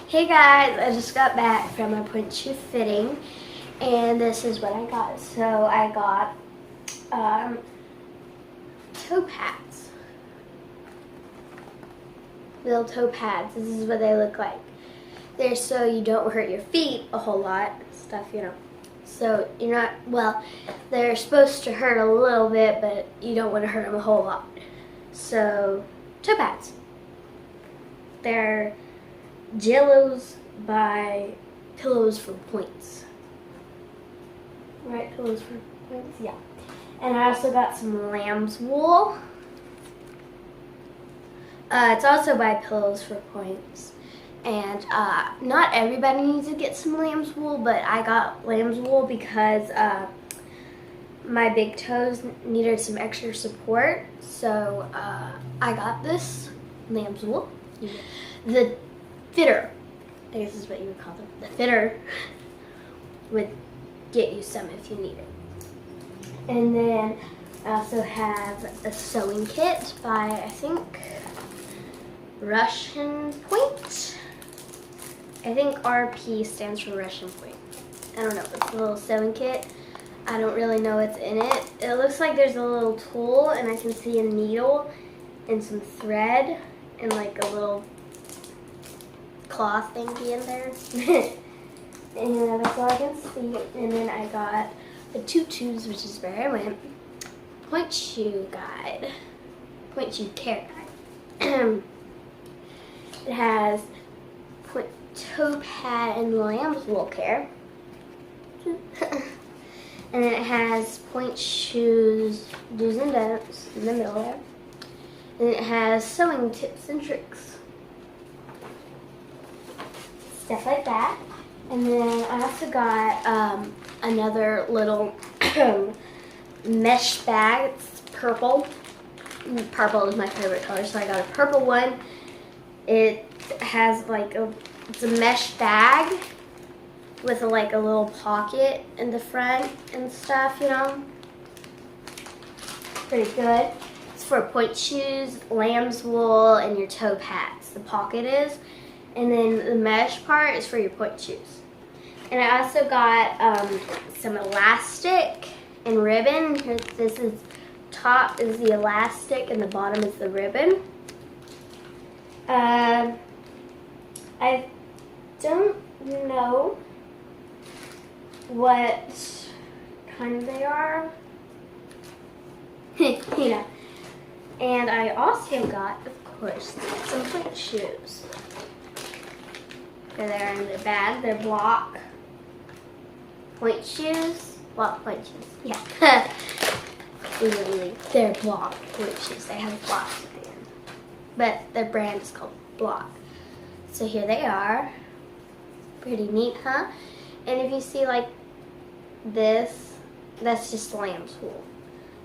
Hey guys, I just got back from a Pointe Shoe fitting and this is what I got. So I got toe pads. Little toe pads. This is what they look like. They're so you don't hurt your feet a whole lot. Stuff, you know. So you're not, well, they're supposed to hurt a little bit, but you don't want to hurt them a whole lot. So, toe pads. They're Jellos by Pillows for Points. Right, Pillows for Points? Yeah. And I also got some lamb's wool. It's also by Pillows for Points. And not everybody needs to get some lamb's wool, but I got lamb's wool because my big toes needed some extra support. So I got this lamb's wool. The fitter, I guess is what you would call them. The fitter would get you some if you need it. And then I also have a sewing kit by, I think, Russian Point. I think RP stands for Russian Point. I don't know, it's a little sewing kit. I don't really know what's in it. It looks like there's a little tool and I can see a needle and some thread and like a little cloth thingy in there. And that's all I can see. And then I got the Tutus, which is where I went. Pointe Shoe guide. Pointe Shoe care guide. It has toe pad and lamb's wool care. And then it has Pointe Shoes do's and don'ts in the middle there. And it has sewing tips and tricks. Stuff like that. And then I also got another little mesh bag. It's purple. Purple is my favorite color, so I got a purple one. It has like it's a mesh bag with a little pocket in the front and stuff, you know. Pretty good. It's for pointe shoes, lamb's wool, and your toe pads. The pocket is. And then the mesh part is for your pointe shoes. And I also got some elastic and ribbon. This is top is the elastic and the bottom is the ribbon. I don't know what kind they are. You know. And I also got, of course, some pointe shoes. They're in the bag. They're block pointe shoes. Block pointe shoes. Yeah. Literally, they're block pointe shoes. They have blocks at the end. But their brand is called Block. So here they are. Pretty neat, huh? And if you see like this, that's just lamb's wool.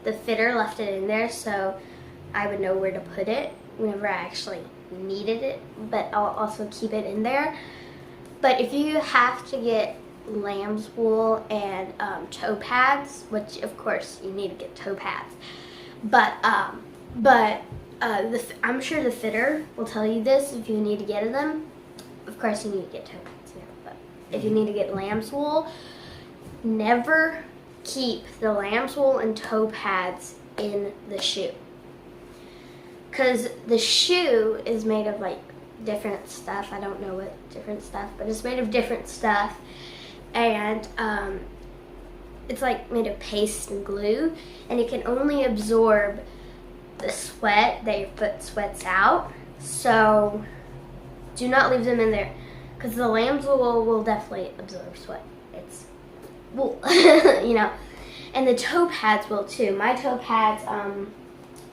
The fitter left it in there so I would know where to put it whenever I actually needed it, but I'll also keep it in there. But if you have to get lamb's wool and toe pads, which of course you need to get toe pads, but I'm sure the fitter will tell you this if you need to get them. Of course you need to get toe pads, you know, but if you need to get lamb's wool, never keep the lamb's wool and toe pads in the shoe. Because the shoe is made of like different stuff. I don't know what different stuff, but it's made of different stuff. And it's like made of paste and glue. And it can only absorb the sweat that your foot sweats out. So do not leave them in there. Because the lamb's wool will definitely absorb sweat. It's wool, you know. And the toe pads will too. My toe pads are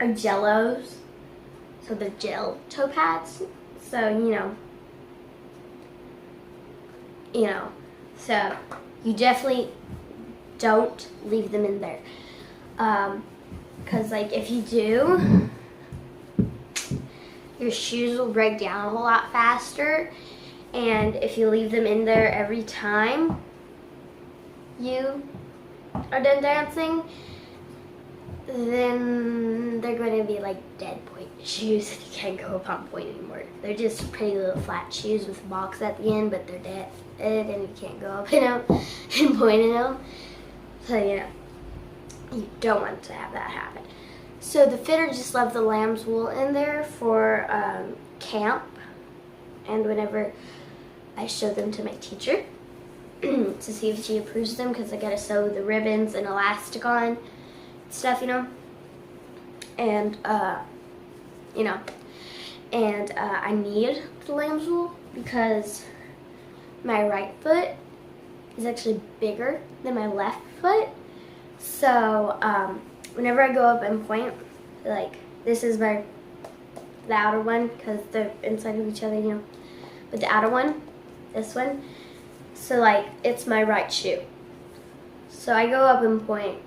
Jellos. So they're gel toe pads. So, you know, so you definitely don't leave them in there. Because like if you do, your shoes will break down a whole lot faster. And if you leave them in there every time you are done dancing, then they're going to be like dead point shoes. You can't go up on point anymore. They're just pretty little flat shoes with a box at the end, but they're dead and you can't go up in them and point in them. So, you know, you don't want to have that happen. So the fitter just left the lamb's wool in there for camp, and whenever I show them to my teacher to see if she approves them, because I gotta sew the ribbons and elastic on stuff, you know, and you know, and I need the lamb's wool because my right foot is actually bigger than my left foot. So whenever I go up and point, like, this is the outer one because they're inside of each other, you know, but the outer one, this one, so like it's my right shoe. So I go up and point,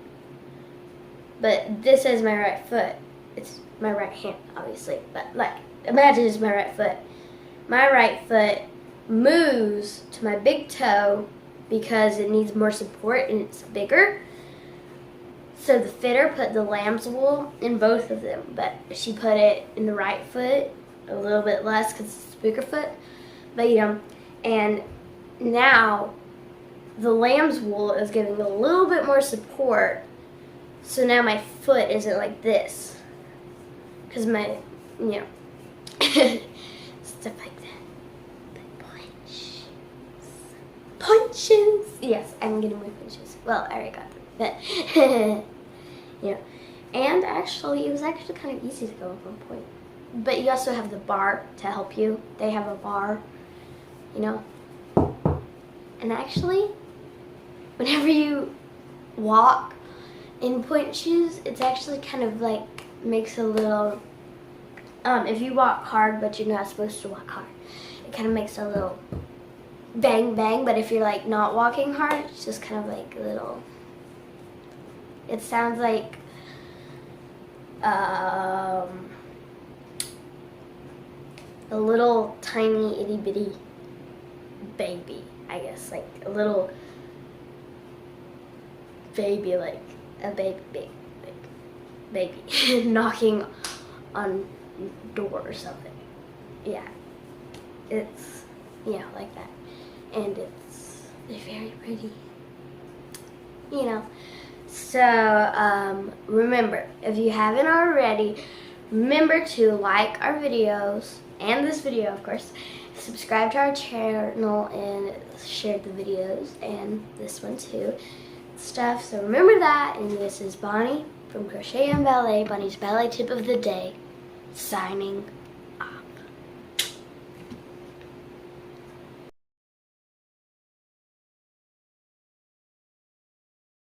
but this is my right foot. It's my right hand, obviously, but like, imagine it's my right foot. My right foot moves to my big toe because it needs more support and it's bigger. So the fitter put the lamb's wool in both of them, but she put it in the right foot a little bit less because it's a bigger foot. But you know, and now the lamb's wool is giving a little bit more support. So now my foot isn't like this, because my, you know, stuff like that. But point shoes. Point shoes. Yes, I'm getting my point shoes. Well, I already got them, but yeah. And actually, it was actually kind of easy to go up on point. But you also have the bar to help you. They have a bar, you know. And actually, whenever you walk in point shoes, it's actually kind of like makes a little, if you walk hard but you're not supposed to walk hard, it kind of makes a little bang bang. But if you're like not walking hard, it's just kind of like a little, it sounds like a little tiny itty bitty baby, I guess, like a little baby, like a baby knocking on door or something. Yeah, it's, yeah, like that, and they're very pretty, you know. So remember, if you haven't already, remember to like our videos and this video, of course. Subscribe to our channel and share the videos, and this one too, stuff. So remember that. And this is Bonnie from Crochet and Ballet, Bonnie's ballet tip of the day, signing